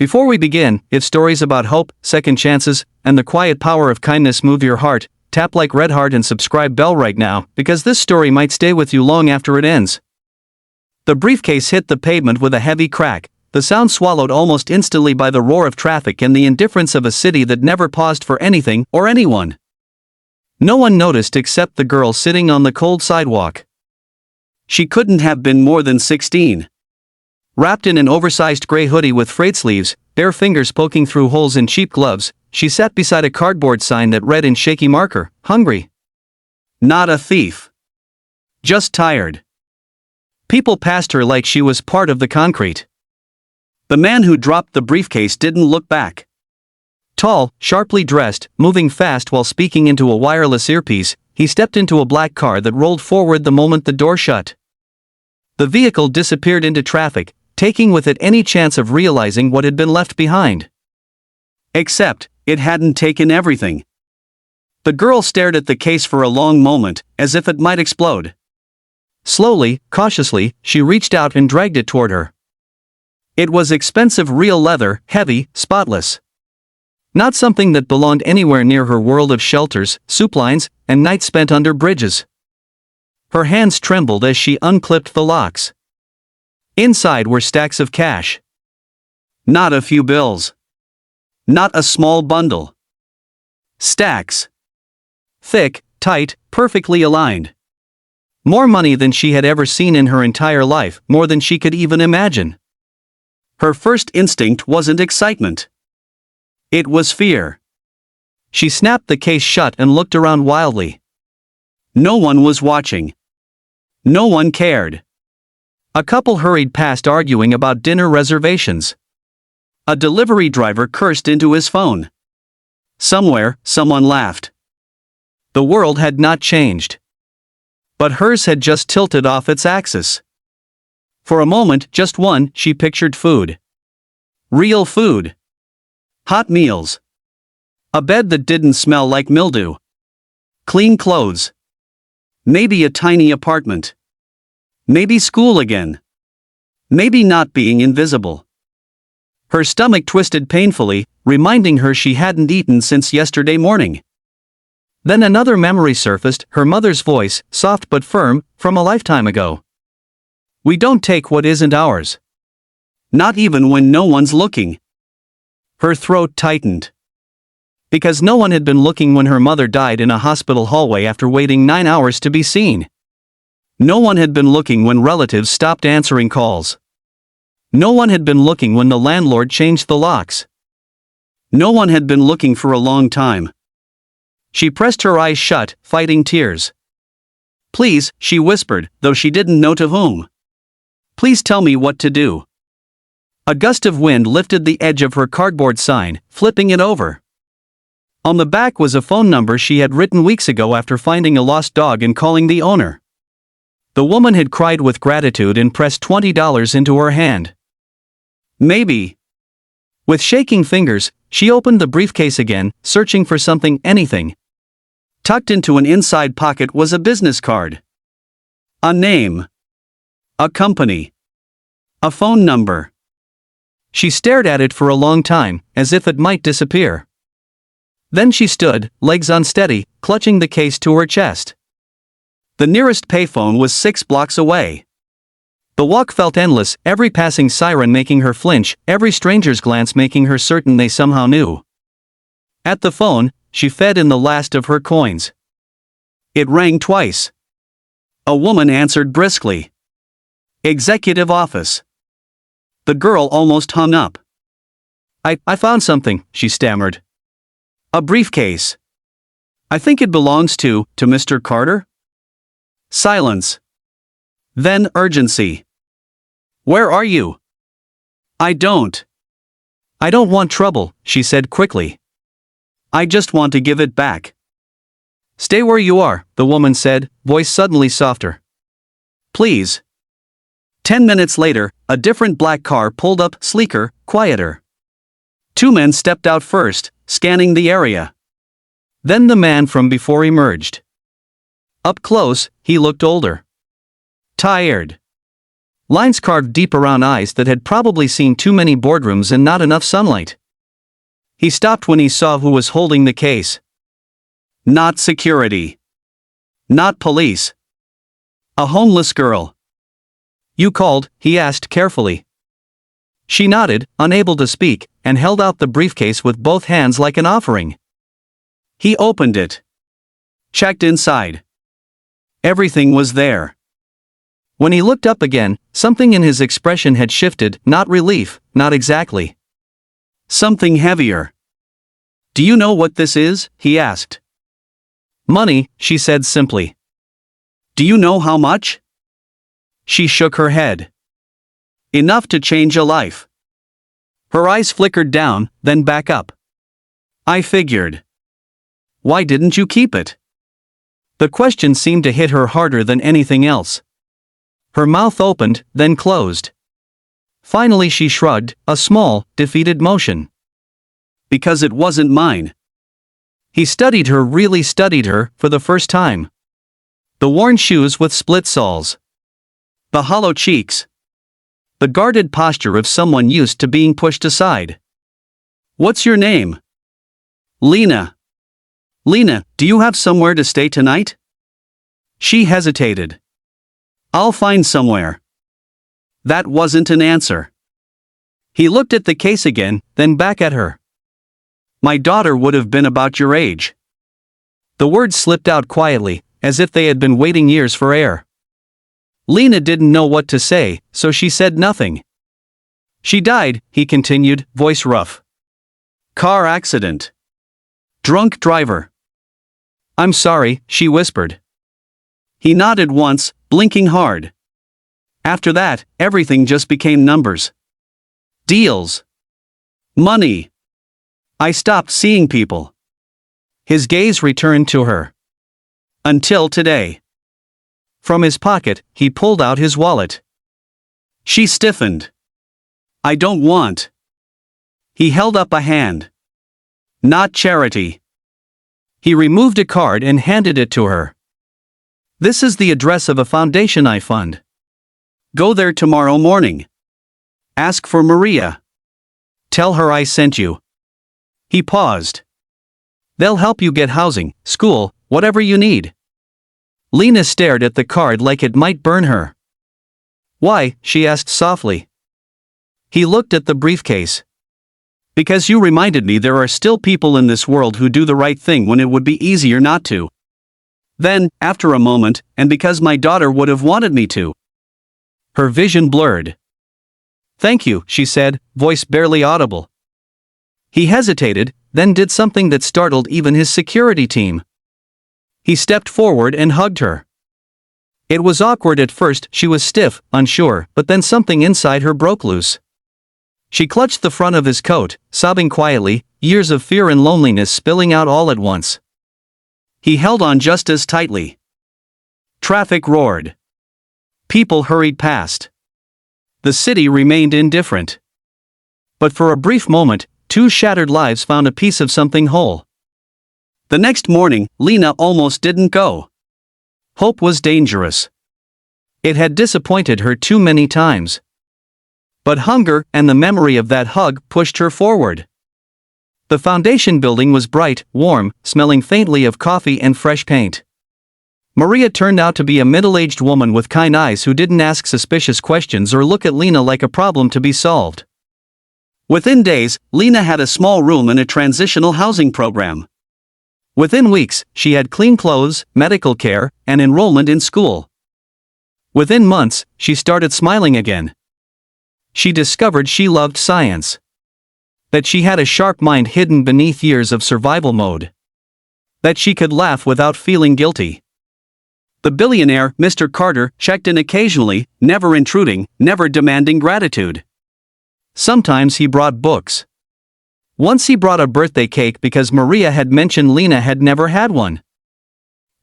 Before we begin, if stories about hope, second chances, and the quiet power of kindness move your heart, tap like red heart and subscribe bell right now, because this story might stay with you long after it ends. The briefcase hit the pavement with a heavy crack, the sound swallowed almost instantly by the roar of traffic and the indifference of a city that never paused for anything or anyone. No one noticed except the girl sitting on the cold sidewalk. She couldn't have been more than 16. Wrapped in an oversized gray hoodie with frayed sleeves, bare fingers poking through holes in cheap gloves, she sat beside a cardboard sign that read in shaky marker, "Hungry. Not a thief. Just tired." People passed her like she was part of the concrete. The man who dropped the briefcase didn't look back. Tall, sharply dressed, moving fast while speaking into a wireless earpiece, he stepped into a black car that rolled forward the moment the door shut. The vehicle disappeared into traffic, taking with it any chance of realizing what had been left behind. Except, it hadn't taken everything. The girl stared at the case for a long moment, as if it might explode. Slowly, cautiously, she reached out and dragged it toward her. It was expensive real leather, heavy, spotless. Not something that belonged anywhere near her world of shelters, soup lines, and nights spent under bridges. Her hands trembled as she unclipped the locks. Inside were stacks of cash. Not a few bills. Not a small bundle. Stacks. Thick, tight, perfectly aligned. More money than she had ever seen in her entire life, more than she could even imagine. Her first instinct wasn't excitement. It was fear. She snapped the case shut and looked around wildly. No one was watching. No one cared. A couple hurried past arguing about dinner reservations. A delivery driver cursed into his phone. Somewhere, someone laughed. The world had not changed. But hers had just tilted off its axis. For a moment, just one, she pictured food. Real food. Hot meals. A bed that didn't smell like mildew. Clean clothes. Maybe a tiny apartment. Maybe school again. Maybe not being invisible. Her stomach twisted painfully, reminding her she hadn't eaten since yesterday morning. Then another memory surfaced, her mother's voice, soft but firm, from a lifetime ago. "We don't take what isn't ours. Not even when no one's looking." Her throat tightened. Because no one had been looking when her mother died in a hospital hallway after waiting 9 hours to be seen. No one had been looking when relatives stopped answering calls. No one had been looking when the landlord changed the locks. No one had been looking for a long time. She pressed her eyes shut, fighting tears. "Please," she whispered, though she didn't know to whom. "Please tell me what to do." A gust of wind lifted the edge of her cardboard sign, flipping it over. On the back was a phone number she had written weeks ago after finding a lost dog and calling the owner. The woman had cried with gratitude and pressed $20 into her hand. Maybe. With shaking fingers, she opened the briefcase again, searching for something, anything. Tucked into an inside pocket was a business card. A name. A company. A phone number. She stared at it for a long time, as if it might disappear. Then she stood, legs unsteady, clutching the case to her chest. The nearest payphone was 6 blocks away. The walk felt endless, every passing siren making her flinch, every stranger's glance making her certain they somehow knew. At the phone, she fed in the last of her coins. It rang twice. A woman answered briskly. "Executive office." The girl almost hung up. I found something," she stammered. "A briefcase. I think it belongs to Mr. Carter?" Silence. Then urgency. "Where are you?" I don't want trouble," she said quickly. "I just want to give it back." "Stay where you are," the woman said, voice suddenly softer. "Please." 10 minutes later, a different black car pulled up, sleeker, quieter. 2 men stepped out first, scanning the area. Then the man from before emerged. Up close, he looked older. Tired. Lines carved deep around eyes that had probably seen too many boardrooms and not enough sunlight. He stopped when he saw who was holding the case. Not security. Not police. A homeless girl. "You called?" he asked carefully. She nodded, unable to speak, and held out the briefcase with both hands like an offering. He opened it. Checked inside. Everything was there. When he looked up again, something in his expression had shifted, not relief, not exactly. Something heavier. "Do you know what this is?" he asked. "Money," she said simply. "Do you know how much?" She shook her head. "Enough to change a life." Her eyes flickered down, then back up. "I figured." "Why didn't you keep it?" The question seemed to hit her harder than anything else. Her mouth opened, then closed. Finally she shrugged, a small, defeated motion. "Because it wasn't mine." He studied her, really studied her, for the first time. The worn shoes with split soles. The hollow cheeks. The guarded posture of someone used to being pushed aside. "What's your name?" "Lena." "Lena, do you have somewhere to stay tonight?" She hesitated. "I'll find somewhere." That wasn't an answer. He looked at the case again, then back at her. "My daughter would have been about your age." The words slipped out quietly, as if they had been waiting years for air. Lena didn't know what to say, so she said nothing. "She died," he continued, voice rough. "Car accident. Drunk driver." "I'm sorry," she whispered. He nodded once, blinking hard. After that, everything just became numbers. Deals. Money. "I stopped seeing people." His gaze returned to her. "Until today." From his pocket, he pulled out his wallet. She stiffened. "I don't want." He held up a hand. "Not charity." He removed a card and handed it to her. "This is the address of a foundation I fund. Go there tomorrow morning. Ask for Maria. Tell her I sent you." He paused. "They'll help you get housing, school, whatever you need." Lena stared at the card like it might burn her. "Why?" she asked softly. He looked at the briefcase. "Because you reminded me there are still people in this world who do the right thing when it would be easier not to." Then, after a moment, "and because my daughter would have wanted me to." Her vision blurred. "Thank you," she said, voice barely audible. He hesitated, then did something that startled even his security team. He stepped forward and hugged her. It was awkward at first, she was stiff, unsure, but then something inside her broke loose. She clutched the front of his coat, sobbing quietly, years of fear and loneliness spilling out all at once. He held on just as tightly. Traffic roared. People hurried past. The city remained indifferent. But for a brief moment, two shattered lives found a piece of something whole. The next morning, Lena almost didn't go. Hope was dangerous. It had disappointed her too many times. But hunger and the memory of that hug pushed her forward. The foundation building was bright, warm, smelling faintly of coffee and fresh paint. Maria turned out to be a middle-aged woman with kind eyes who didn't ask suspicious questions or look at Lena like a problem to be solved. Within days, Lena had a small room in a transitional housing program. Within weeks, she had clean clothes, medical care, and enrollment in school. Within months, she started smiling again. She discovered she loved science. That she had a sharp mind hidden beneath years of survival mode. That she could laugh without feeling guilty. The billionaire, Mr. Carter, checked in occasionally, never intruding, never demanding gratitude. Sometimes he brought books. Once he brought a birthday cake because Maria had mentioned Lena had never had one.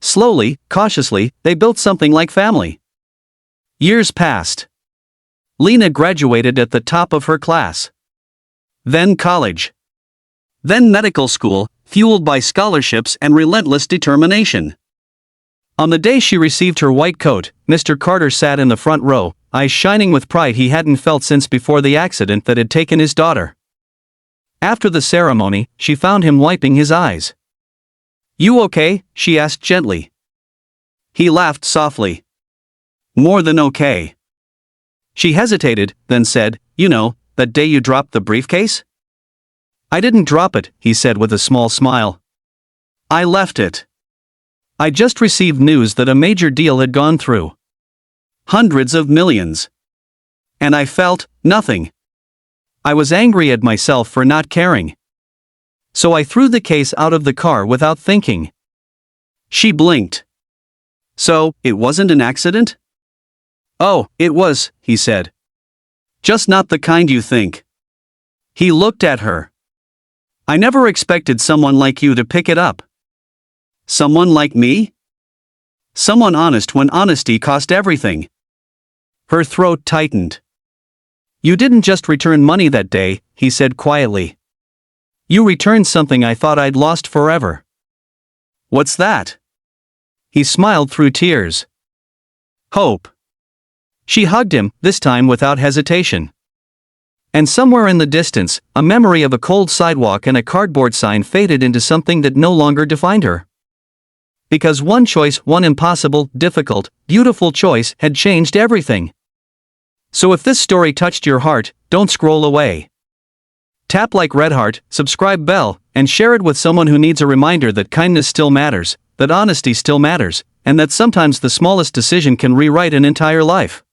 Slowly, cautiously, they built something like family. Years passed. Lena graduated at the top of her class. Then college. Then medical school, fueled by scholarships and relentless determination. On the day she received her white coat, Mr. Carter sat in the front row, eyes shining with pride he hadn't felt since before the accident that had taken his daughter. After the ceremony, she found him wiping his eyes. "You okay?" she asked gently. He laughed softly. "More than okay." She hesitated, then said, "You know, that day you dropped the briefcase?" "I didn't drop it," he said with a small smile. "I left it. I just received news that a major deal had gone through. Hundreds of millions. And I felt nothing. I was angry at myself for not caring. So I threw the case out of the car without thinking." She blinked. "So, it wasn't an accident?" "Oh, it was," he said. "Just not the kind you think." He looked at her. "I never expected someone like you to pick it up." "Someone like me?" "Someone honest when honesty cost everything." Her throat tightened. "You didn't just return money that day," he said quietly. "You returned something I thought I'd lost forever." "What's that?" He smiled through tears. "Hope." She hugged him, this time without hesitation. And somewhere in the distance, a memory of a cold sidewalk and a cardboard sign faded into something that no longer defined her. Because one choice, one impossible, difficult, beautiful choice, had changed everything. So if this story touched your heart, don't scroll away. Tap like red heart, subscribe bell, and share it with someone who needs a reminder that kindness still matters, that honesty still matters, and that sometimes the smallest decision can rewrite an entire life.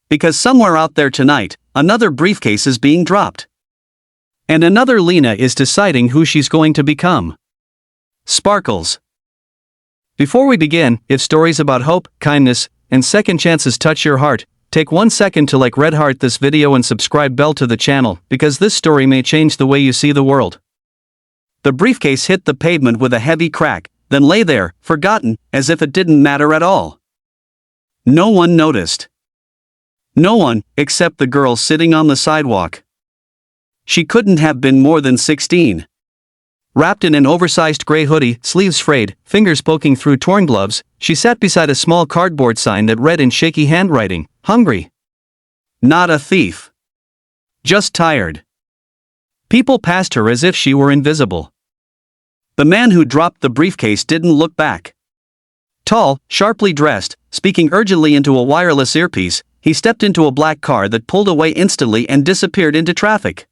Because somewhere out there tonight, another briefcase is being dropped. And another Lena is deciding who she's going to become. Sparkles. Before we begin, if stories about hope, kindness, and second chances touch your heart, take 1 second to like red heart this video and subscribe bell to the channel, because this story may change the way you see the world. The briefcase hit the pavement with a heavy crack, then lay there, forgotten, as if it didn't matter at all. No one noticed. No one, except the girl sitting on the sidewalk. She couldn't have been more than 16. Wrapped in an oversized gray hoodie, sleeves frayed, fingers poking through torn gloves, she sat beside a small cardboard sign that read in shaky handwriting, "Hungry. Not a thief. Just tired." People passed her as if she were invisible. The man who dropped the briefcase didn't look back. Tall, sharply dressed, speaking urgently into a wireless earpiece, he stepped into a black car that pulled away instantly and disappeared into traffic.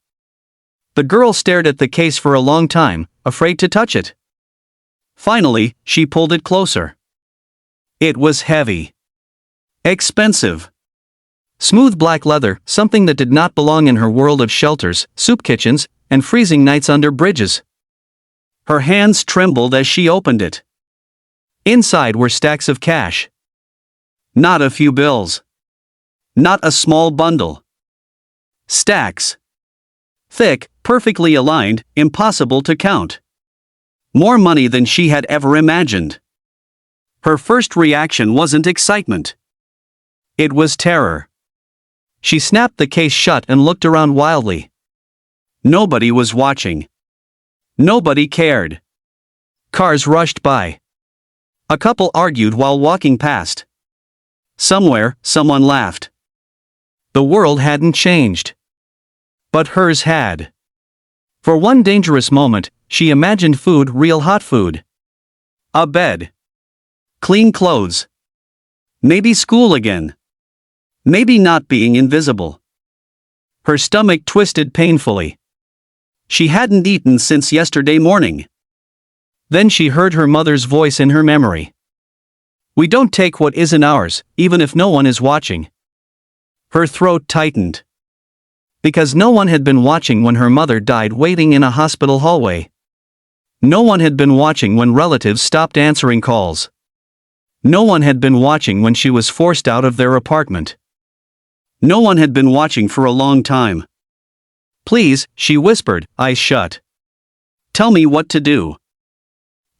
The girl stared at the case for a long time, afraid to touch it. Finally, she pulled it closer. It was heavy. Expensive. Smooth black leather, something that did not belong in her world of shelters, soup kitchens, and freezing nights under bridges. Her hands trembled as she opened it. Inside were stacks of cash. Not a few bills. Not a small bundle. Stacks. Thick, perfectly aligned, impossible to count. More money than she had ever imagined. Her first reaction wasn't excitement. It was terror. She snapped the case shut and looked around wildly. Nobody was watching. Nobody cared. Cars rushed by. A couple argued while walking past. Somewhere, someone laughed. The world hadn't changed. But hers had. For one dangerous moment, she imagined food, real hot food. A bed. Clean clothes. Maybe school again. Maybe not being invisible. Her stomach twisted painfully. She hadn't eaten since yesterday morning. Then she heard her mother's voice in her memory. "We don't take what isn't ours, even if no one is watching." Her throat tightened. Because no one had been watching when her mother died waiting in a hospital hallway. No one had been watching when relatives stopped answering calls. No one had been watching when she was forced out of their apartment. No one had been watching for a long time. "Please," she whispered, eyes shut. "Tell me what to do."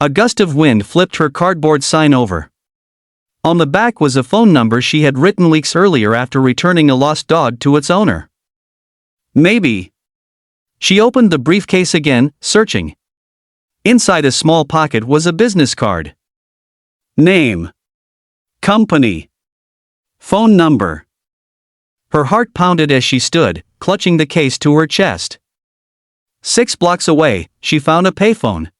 A gust of wind flipped her cardboard sign over. On the back was a phone number she had written weeks earlier after returning a lost dog to its owner. Maybe. She opened the briefcase again, searching. Inside a small pocket was a business card. Name. Company. Phone number. Her heart pounded as she stood, clutching the case to her chest. 6 blocks away, she found a payphone.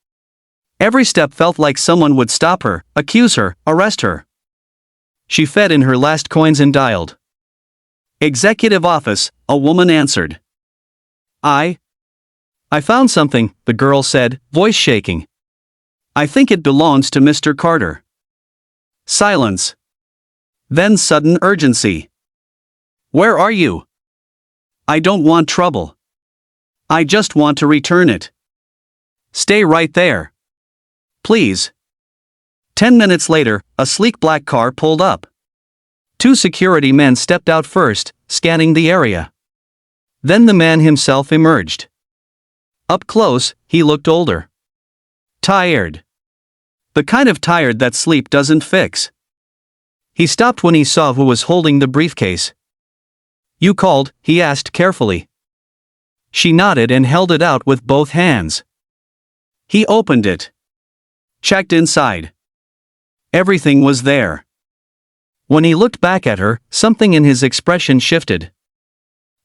Every step felt like someone would stop her, accuse her, arrest her. She fed in her last coins and dialed. Executive office, a woman answered. I found something, the girl said, voice shaking. I think it belongs to Mr. Carter. Silence. Then sudden urgency. Where are you? I don't want trouble. I just want to return it. Stay right there. Please. 10 minutes later, a sleek black car pulled up. 2 security men stepped out first, scanning the area. Then the man himself emerged. Up close, he looked older. Tired. The kind of tired that sleep doesn't fix. He stopped when he saw who was holding the briefcase. You called, he asked carefully. She nodded and held it out with both hands. He opened it. Checked inside. Everything was there. When he looked back at her, something in his expression shifted.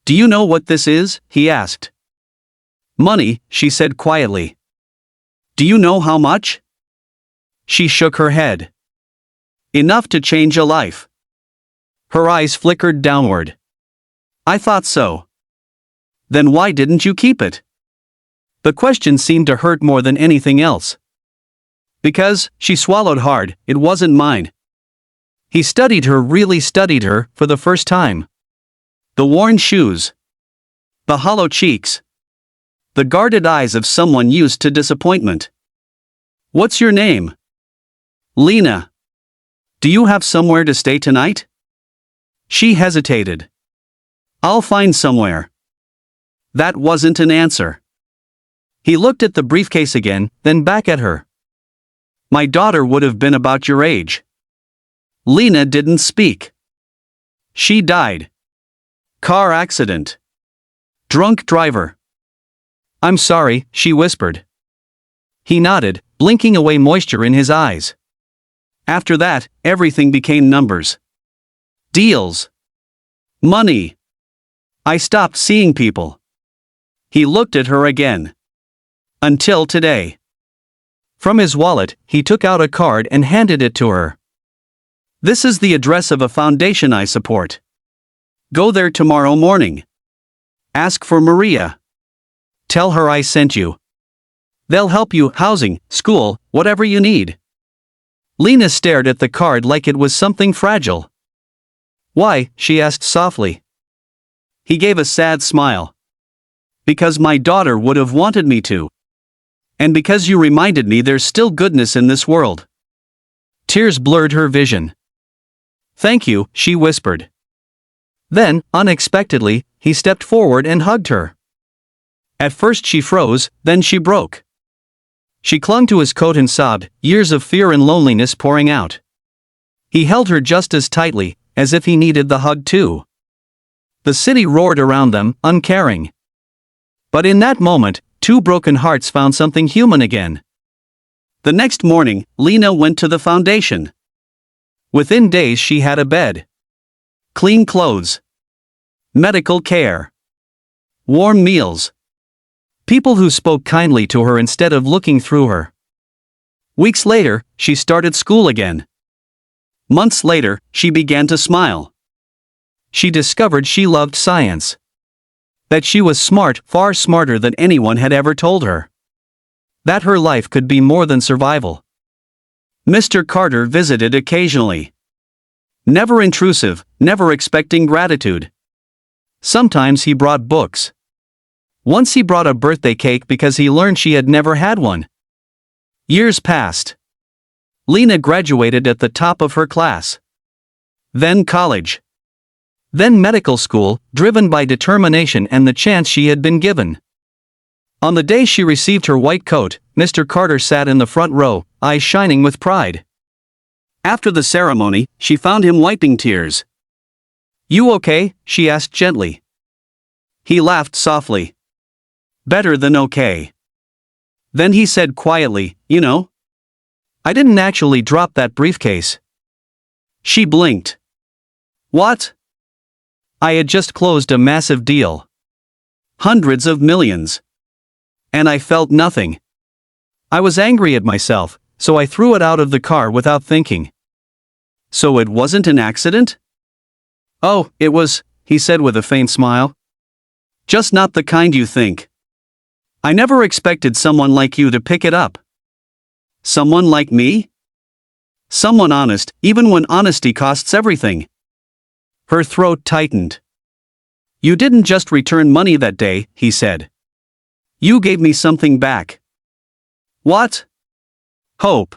Do you know what this is? He asked. Money, she said quietly. Do you know how much? She shook her head. Enough to change a life. Her eyes flickered downward. I thought so. Then why didn't you keep it? The question seemed to hurt more than anything else. Because, she swallowed hard, it wasn't mine. He studied her, really studied her, for the first time. The worn shoes. The hollow cheeks. The guarded eyes of someone used to disappointment. What's your name? Lena. Do you have somewhere to stay tonight? She hesitated. I'll find somewhere. That wasn't an answer. He looked at the briefcase again, then back at her. My daughter would have been about your age. Lena didn't speak. She died. Car accident. Drunk driver. I'm sorry, she whispered. He nodded, blinking away moisture in his eyes. After that, everything became numbers. Deals. Money. I stopped seeing people. He looked at her again. Until today. From his wallet, he took out a card and handed it to her. This is the address of a foundation I support. Go there tomorrow morning. Ask for Maria. Tell her I sent you. They'll help you, housing, school, whatever you need. Lena stared at the card like it was something fragile. Why? She asked softly. He gave a sad smile. Because my daughter would have wanted me to. And because you reminded me there's still goodness in this world. Tears blurred her vision. Thank you, she whispered. Then, unexpectedly, he stepped forward and hugged her. At first she froze, then she broke. She clung to his coat and sobbed, years of fear and loneliness pouring out. He held her just as tightly, as if he needed the hug too. The city roared around them, uncaring. But in that moment, 2 broken hearts found something human again. The next morning, Lena went to the foundation. Within days she had a bed. Clean clothes. Medical care. Warm meals. People who spoke kindly to her instead of looking through her. Weeks later, she started school again. Months later, she began to smile. She discovered she loved science. That she was smart, far smarter than anyone had ever told her. That her life could be more than survival. Mr. Carter visited occasionally. Never intrusive, never expecting gratitude. Sometimes he brought books. Once he brought a birthday cake because he learned she had never had one. Years passed. Lena graduated at the top of her class. Then college. Then medical school, driven by determination and the chance she had been given. On the day she received her white coat, Mr. Carter sat in the front row, eyes shining with pride. After the ceremony, she found him wiping tears. You okay? She asked gently. He laughed softly. Better than okay. Then he said quietly, you know, I didn't actually drop that briefcase. She blinked. What? I had just closed a massive deal. Hundreds of millions. And I felt nothing. I was angry at myself, so I threw it out of the car without thinking. So it wasn't an accident? Oh, it was, he said with a faint smile. Just not the kind you think. I never expected someone like you to pick it up. Someone like me? Someone honest, even when honesty costs everything. Her throat tightened. You didn't just return money that day, he said. You gave me something back. What? Hope.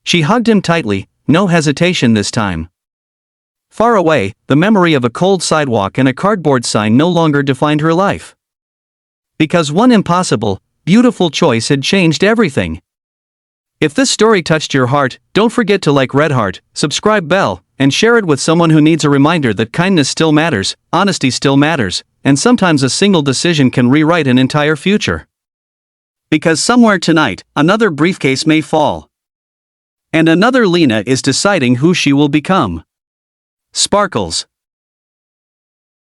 She hugged him tightly, no hesitation this time. Far away, the memory of a cold sidewalk and a cardboard sign no longer defined her life. Because one impossible, beautiful choice had changed everything. If this story touched your heart, don't forget to like Red Heart, subscribe bell, and share it with someone who needs a reminder that kindness still matters, honesty still matters, and sometimes a single decision can rewrite an entire future. Because somewhere tonight, another briefcase may fall. And another Lena is deciding who she will become. Sparkles.